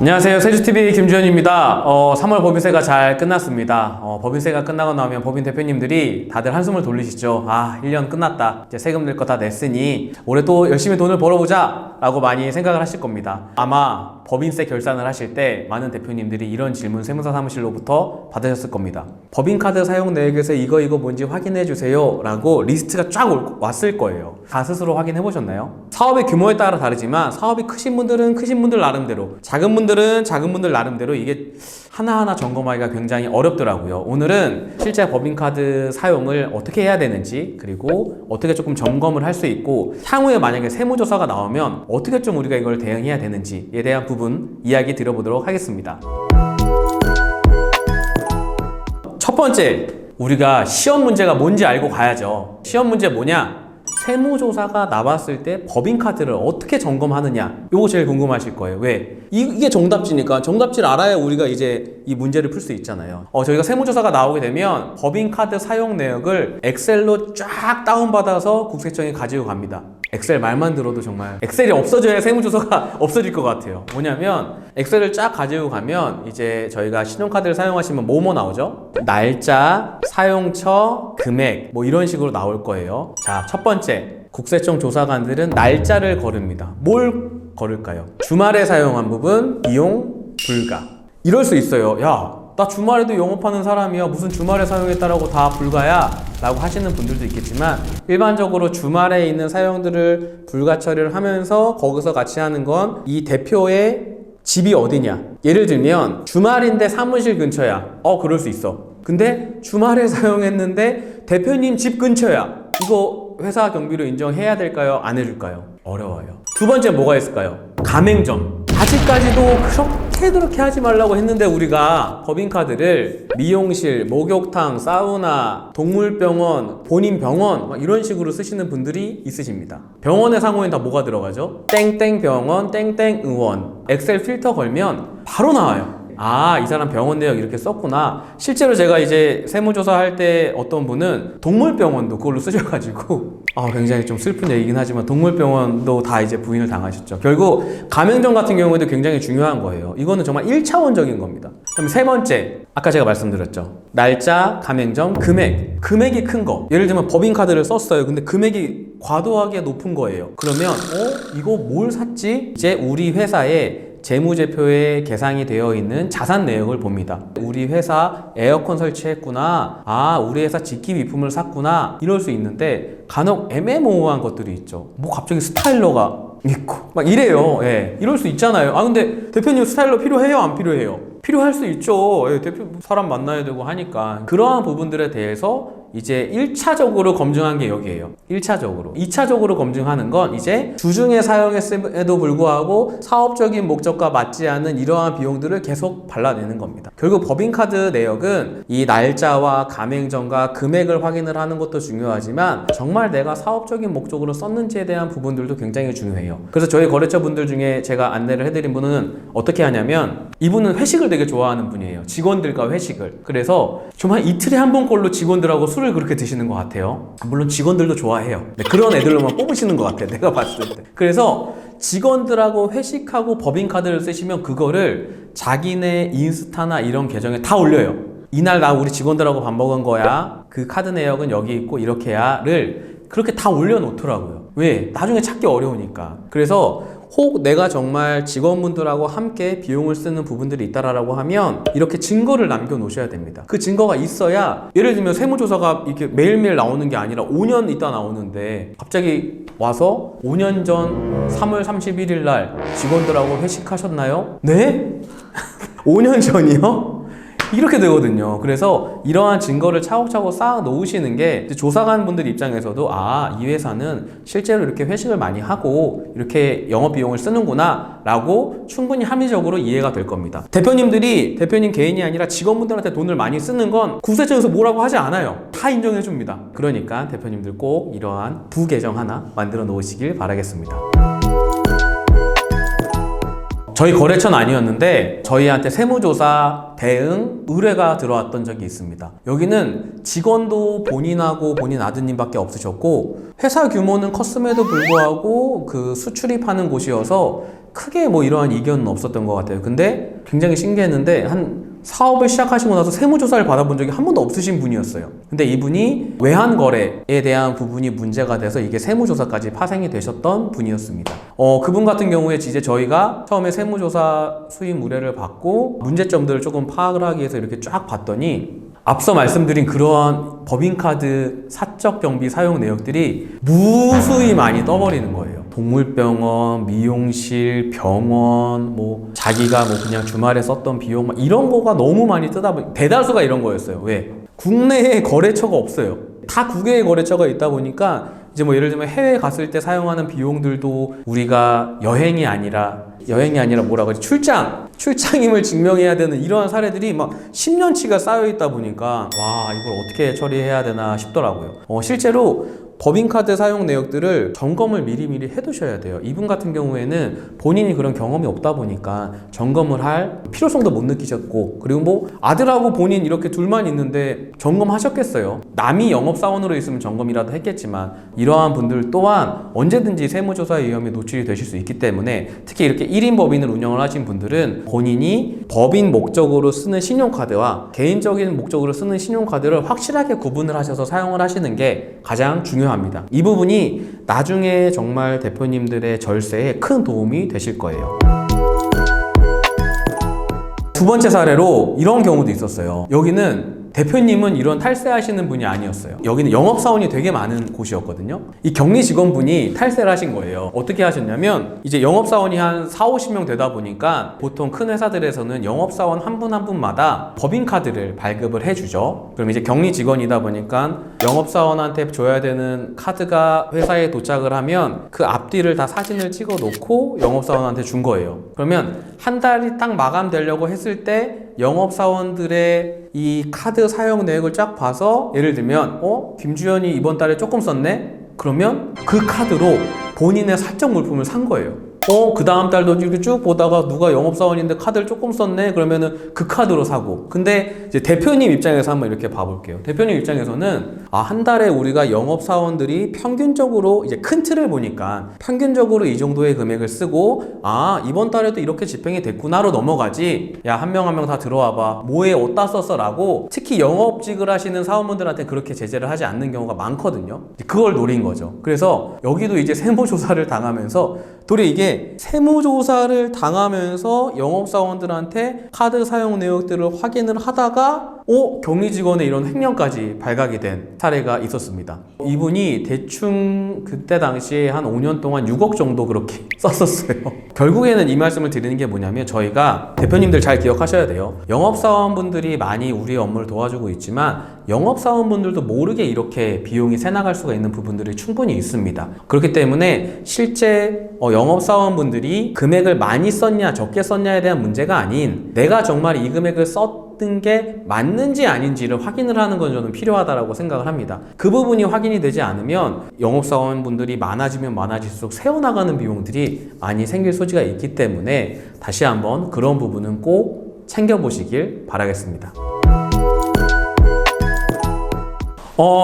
안녕하세요. 세주TV 김주현입니다. 3월 법인세가 잘 끝났습니다. 법인세가 끝나고 나면 법인 대표님들이 다들 한숨을 돌리시죠. 1년 끝났다. 이제 세금 낼 거 다 냈으니 올해 또 열심히 돈을 벌어보자 라고 많이 생각을 하실 겁니다. 아마 법인세 결산을 하실 때 많은 대표님들이 이런 질문 세무사 사무실로부터 받으셨을 겁니다. 법인카드 사용 내역에서 이거 뭔지 확인해 주세요 라고 리스트가 쫙 왔을 거예요. 다 스스로 확인해 보셨나요? 사업의 규모에 따라 다르지만 사업이 크신 분들은 크신 분들 나름대로, 작은 분들은 작은 분들 나름대로 이게 하나하나 점검하기가 굉장히 어렵더라고요. 오늘은 실제 법인카드 사용을 어떻게 해야 되는지, 그리고 어떻게 조금 점검을 할 수 있고 향후에 만약에 세무조사가 나오면 어떻게 좀 우리가 이걸 대응해야 되는지에 대한 부분 이야기 드려보도록 하겠습니다. 첫 번째, 우리가 시험 문제가 뭔지 알고 가야죠. 시험 문제 뭐냐? 세무조사가 나왔을 때 법인카드를 어떻게 점검하느냐, 이거 제일 궁금하실 거예요. 왜? 이게 정답지니까 정답지를 알아야 우리가 이제 이 문제를 풀 수 있잖아요. 저희가 세무조사가 나오게 되면 법인카드 사용 내역을 엑셀로 쫙 다운받아서 국세청에 가지고 갑니다. 엑셀 말만 들어도 정말 엑셀이 없어져야 세무조사가 없어질 것 같아요. 뭐냐면 엑셀을 쫙 가지고 가면 이제 저희가 신용카드를 사용하시면 뭐뭐 나오죠? 날짜, 사용처, 금액 뭐 이런 식으로 나올 거예요. 자, 첫 번째, 국세청 조사관들은 날짜를 거릅니다. 뭘 거를까요? 주말에 사용한 부분 이용 불가. 이럴 수 있어요. 야, 나 주말에도 영업하는 사람이야, 무슨 주말에 사용했다라고 다 불가야? 라고 하시는 분들도 있겠지만, 일반적으로 주말에 있는 사용들을 불가 처리를 하면서 거기서 같이 하는 건 이 대표의 집이 어디냐. 예를 들면 주말인데 사무실 근처야. 그럴 수 있어. 근데 주말에 사용했는데 대표님 집 근처야. 이거 회사 경비로 인정해야 될까요? 안 해줄까요? 어려워요. 두 번째 뭐가 있을까요? 가맹점. 아직까지도 그렇게 하지 말라고 했는데 우리가 법인카드를 미용실, 목욕탕, 사우나, 동물병원, 본인 병원 막 이런 식으로 쓰시는 분들이 있으십니다. 병원의 상호에는 다 뭐가 들어가죠? 땡땡병원, 땡땡의원. 엑셀 필터 걸면 바로 나와요. 이 사람 병원 내역 이렇게 썼구나. 실제로 제가 이제 세무조사 할 때 어떤 분은 동물병원도 그걸로 쓰셔가지고 굉장히 좀 슬픈 얘기긴 하지만 동물병원도 다 이제 부인을 당하셨죠. 결국 가맹점 같은 경우에도 굉장히 중요한 거예요. 이거는 정말 1차원적인 겁니다. 그럼 세 번째, 아까 제가 말씀드렸죠. 날짜, 가맹점, 금액. 금액이 큰 거. 예를 들면 법인카드를 썼어요. 근데 금액이 과도하게 높은 거예요. 그러면 이거 뭘 샀지? 이제 우리 회사에 재무제표에 계상이 되어 있는 자산 내역을 봅니다. 우리 회사 에어컨 설치했구나. 우리 회사 직기비품을 샀구나. 이럴 수 있는데 간혹 애매모호한 것들이 있죠. 뭐 갑자기 스타일러가 있고 막 이래요. 이럴 수 있잖아요. 근데 대표님 스타일러 필요해요? 안 필요해요? 필요할 수 있죠. 대표 사람 만나야 되고 하니까. 그러한 부분들에 대해서 이제 1차적으로 검증한 게 여기에요. 1차적으로. 2차적으로 검증하는 건 이제 주중에 사용했음에도 불구하고 사업적인 목적과 맞지 않는 이러한 비용들을 계속 발라내는 겁니다. 결국 법인카드 내역은 이 날짜와 가맹점과 금액을 확인을 하는 것도 중요하지만 정말 내가 사업적인 목적으로 썼는지에 대한 부분들도 굉장히 중요해요. 그래서 저희 거래처 분들 중에 제가 안내를 해드린 분은 어떻게 하냐면, 이분은 회식을 되게 좋아하는 분이에요. 직원들과 회식을. 그래서 정말 이틀에 한 번 꼴로 직원들하고 술을 그렇게 드시는 것 같아요. 물론 직원들도 좋아해요. 그런 애들로만 뽑으시는 것 같아요. 내가 봤을 때. 그래서 직원들하고 회식하고 법인카드를 쓰시면 그거를 자기네 인스타나 이런 계정에 다 올려요. 이날 나 우리 직원들하고 밥 먹은 거야. 그 카드 내역은 여기 있고 이렇게야를 그렇게 다 올려놓더라고요. 왜? 나중에 찾기 어려우니까. 그래서 혹 내가 정말 직원분들하고 함께 비용을 쓰는 부분들이 있다라고 하면 이렇게 증거를 남겨 놓으셔야 됩니다. 그 증거가 있어야, 예를 들면 세무조사가 이렇게 매일매일 나오는 게 아니라 5년 있다 나오는데 갑자기 와서 5년 전 3월 31일 날 직원들하고 회식하셨나요? 네? 5년 전이요? 이렇게 되거든요. 그래서 이러한 증거를 차곡차곡 쌓아 놓으시는 게 조사관 분들 입장에서도 이 회사는 실제로 이렇게 회식을 많이 하고 이렇게 영업비용을 쓰는구나 라고 충분히 합리적으로 이해가 될 겁니다. 대표님들이 대표님 개인이 아니라 직원분들한테 돈을 많이 쓰는 건 국세청에서 뭐라고 하지 않아요. 다 인정해 줍니다. 그러니까 대표님들 꼭 이러한 부계정 하나 만들어 놓으시길 바라겠습니다. 저희 거래처는 아니었는데 저희한테 세무조사 대응 의뢰가 들어왔던 적이 있습니다. 여기는 직원도 본인하고 본인 아드님밖에 없으셨고 회사 규모는 컸음에도 불구하고 그 수출입하는 곳이어서 크게 뭐 이러한 이견은 없었던 것 같아요. 근데 굉장히 신기했는데 한 사업을 시작하시고 나서 세무조사를 받아본 적이 한 번도 없으신 분이었어요. 근데 이분이 외환거래에 대한 부분이 문제가 돼서 이게 세무조사까지 파생이 되셨던 분이었습니다. 그분 같은 경우에 이제 저희가 처음에 세무조사 수임 의뢰를 받고 문제점들을 조금 파악을 하기 위해서 이렇게 쫙 봤더니 앞서 말씀드린 그러한 법인카드 사적 경비 사용 내역들이 무수히 많이 떠버리는 거예요. 동물병원, 미용실, 병원, 뭐 자기가 뭐 그냥 주말에 썼던 비용 이런 거가 너무 많이 뜨다 보니 대다수가 이런 거였어요. 왜? 국내에 거래처가 없어요. 다 국외에 거래처가 있다 보니까 이제 뭐 예를 들면 해외에 갔을 때 사용하는 비용들도 우리가 여행이 아니라 뭐라고 하지? 출장임을 증명해야 되는 이러한 사례들이 막 10년치가 쌓여 있다 보니까 와, 이걸 어떻게 처리해야 되나 싶더라고요. 실제로 법인카드 사용 내역들을 점검을 미리미리 해두셔야 돼요. 이분 같은 경우에는 본인이 그런 경험이 없다 보니까 점검을 할 필요성도 못 느끼셨고, 그리고 뭐 아들하고 본인 이렇게 둘만 있는데 점검하셨겠어요? 남이 영업사원으로 있으면 점검이라도 했겠지만 이러한 분들 또한 언제든지 세무조사의 위험에 노출이 되실 수 있기 때문에 특히 이렇게 1인 법인을 운영을 하신 분들은 본인이 법인 목적으로 쓰는 신용카드와 개인적인 목적으로 쓰는 신용카드를 확실하게 구분을 하셔서 사용을 하시는 게 가장 중요합니다. 이 부분이 나중에 정말 대표님들의 절세에 큰 도움이 되실 거예요. 두 번째 사례로 이런 경우도 있었어요. 여기는 대표님은 이런 탈세하시는 분이 아니었어요. 여기는 영업사원이 되게 많은 곳이었거든요. 이 격리 직원분이 탈세를 하신 거예요. 어떻게 하셨냐면 이제 영업사원이 한 40-50명 되다 보니까 보통 큰 회사들에서는 영업사원 한 분 한 분마다 법인카드를 발급을 해주죠. 그럼 이제 격리 직원이다 보니까 영업사원한테 줘야 되는 카드가 회사에 도착을 하면 그 앞뒤를 다 사진을 찍어 놓고 영업사원한테 준 거예요. 그러면 한 달이 딱 마감되려고 했을 때 영업사원들의 이 카드 사용 내역을 쫙 봐서 예를 들면 김주현이 이번 달에 조금 썼네? 그러면 그 카드로 본인의 사적 물품을 산 거예요. 그 다음 달도 이렇게 쭉 보다가 누가 영업사원인데 카드를 조금 썼네? 그러면은 그 카드로 사고. 근데 이제 대표님 입장에서 한번 이렇게 봐볼게요. 대표님 입장에서는 한 달에 우리가 영업사원들이 평균적으로 이제 큰 틀을 보니까 평균적으로 이 정도의 금액을 쓰고 이번 달에도 이렇게 집행이 됐구나로 넘어가지. 야, 한 명 한 명 다 들어와봐. 뭐에 어디다 썼어? 라고 특히 영업직을 하시는 사원분들한테 그렇게 제재를 하지 않는 경우가 많거든요. 그걸 노린 거죠. 그래서 여기도 이제 세무조사를 당하면서 도리어 이게 세무조사를 당하면서 영업사원들한테 카드 사용 내역들을 확인을 하다가 격리 직원의 이런 횡령까지 발각이 된 사례가 있었습니다. 이분이 대충 그때 당시에 한 5년 동안 6억 정도 그렇게 썼었어요. 결국에는 이 말씀을 드리는 게 뭐냐면 저희가 대표님들 잘 기억하셔야 돼요. 영업사원분들이 많이 우리의 업무를 도와주고 있지만 영업사원분들도 모르게 이렇게 비용이 새나갈 수가 있는 부분들이 충분히 있습니다. 그렇기 때문에 실제 영업사원분들이 금액을 많이 썼냐 적게 썼냐에 대한 문제가 아닌 내가 정말 이 금액을 썼던 게 맞는지 아닌지를 확인을 하는 건 저는 필요하다고 생각을 합니다. 그 부분이 확인이 되지 않으면 영업사원분들이 많아지면 많아질수록 새어나가는 비용들이 많이 생길 소지가 있기 때문에 다시 한번 그런 부분은 꼭 챙겨보시길 바라겠습니다.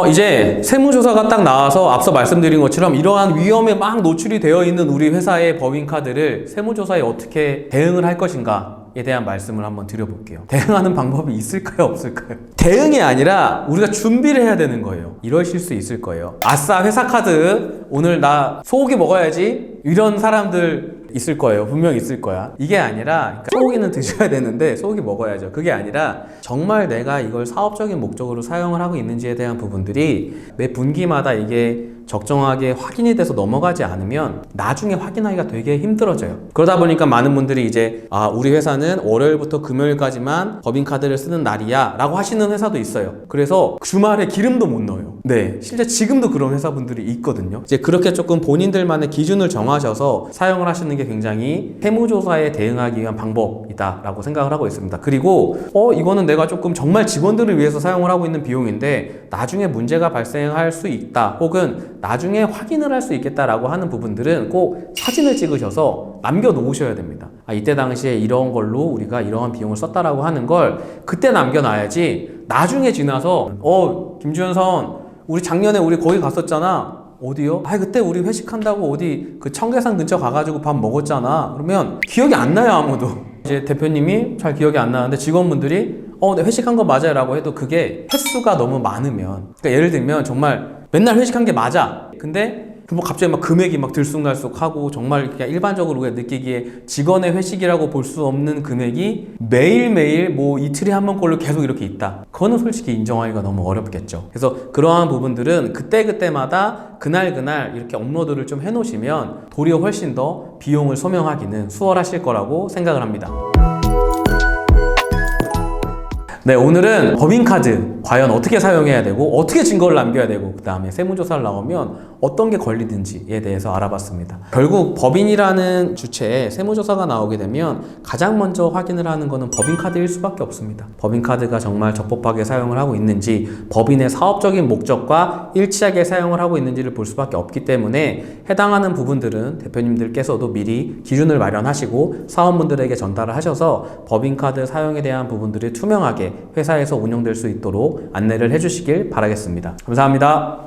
이제 세무조사가 딱 나와서 앞서 말씀드린 것처럼 이러한 위험에 막 노출이 되어 있는 우리 회사의 법인카드를 세무조사에 어떻게 대응을 할 것인가에 대한 말씀을 한번 드려볼게요. 대응하는 방법이 있을까요? 없을까요? 대응이 아니라 우리가 준비를 해야 되는 거예요. 이러실 수 있을 거예요. 아싸, 회사 카드 오늘 나 소고기 먹어야지. 이런 사람들 있을 거예요. 분명 있을 거야. 이게 아니라 소고기는 드셔야 되는데 소고기 먹어야죠. 그게 아니라 정말 내가 이걸 사업적인 목적으로 사용을 하고 있는지에 대한 부분들이 매 분기마다 이게 적정하게 확인이 돼서 넘어가지 않으면 나중에 확인하기가 되게 힘들어져요. 그러다 보니까 많은 분들이 이제 우리 회사는 월요일부터 금요일까지만 법인카드를 쓰는 날이야 라고 하시는 회사도 있어요. 그래서 주말에 기름도 못 넣어요. 네, 실제 지금도 그런 회사분들이 있거든요. 이제 그렇게 조금 본인들만의 기준을 정하셔서 사용을 하시는 게 굉장히 세무조사에 대응하기 위한 방법이다 라고 생각을 하고 있습니다. 그리고 이거는 내가 조금 정말 직원들을 위해서 사용을 하고 있는 비용인데 나중에 문제가 발생할 수 있다, 혹은 나중에 확인을 할 수 있겠다라고 하는 부분들은 꼭 사진을 찍으셔서 남겨놓으셔야 됩니다. 이때 당시에 이런 걸로 우리가 이러한 비용을 썼다라고 하는 걸 그때 남겨놔야지 나중에 지나서 김주현선 우리 작년에 우리 거기 갔었잖아. 어디요? 그때 우리 회식한다고 어디 그 청계산 근처 가가지고 밥 먹었잖아. 그러면 기억이 안 나요, 아무도. 이제 대표님이 잘 기억이 안 나는데 직원분들이 네, 회식한 거 맞아요 라고 해도 그게 횟수가 너무 많으면, 그러니까 예를 들면 정말 맨날 회식한 게 맞아. 근데 뭐 갑자기 막 금액이 막 들쑥날쑥하고 정말 그냥 일반적으로 우리가 느끼기에 직원의 회식이라고 볼 수 없는 금액이 매일매일 뭐 이틀에 한 번꼴로 계속 이렇게 있다. 그거는 솔직히 인정하기가 너무 어렵겠죠. 그래서 그러한 부분들은 그때그때마다 그날 이렇게 업로드를 좀 해놓으시면 도리어 훨씬 더 비용을 소명하기는 수월하실 거라고 생각을 합니다. 네, 오늘은 법인카드 과연 어떻게 사용해야 되고 어떻게 증거를 남겨야 되고 그 다음에 세무조사를 나오면 어떤 게 걸리든지에 대해서 알아봤습니다. 결국 법인이라는 주체에 세무조사가 나오게 되면 가장 먼저 확인을 하는 거는 법인카드일 수밖에 없습니다. 법인카드가 정말 적법하게 사용을 하고 있는지, 법인의 사업적인 목적과 일치하게 사용을 하고 있는지를 볼 수밖에 없기 때문에 해당하는 부분들은 대표님들께서도 미리 기준을 마련하시고 사원분들에게 전달을 하셔서 법인카드 사용에 대한 부분들이 투명하게 회사에서 운영될 수 있도록 안내를 해주시길 바라겠습니다. 감사합니다.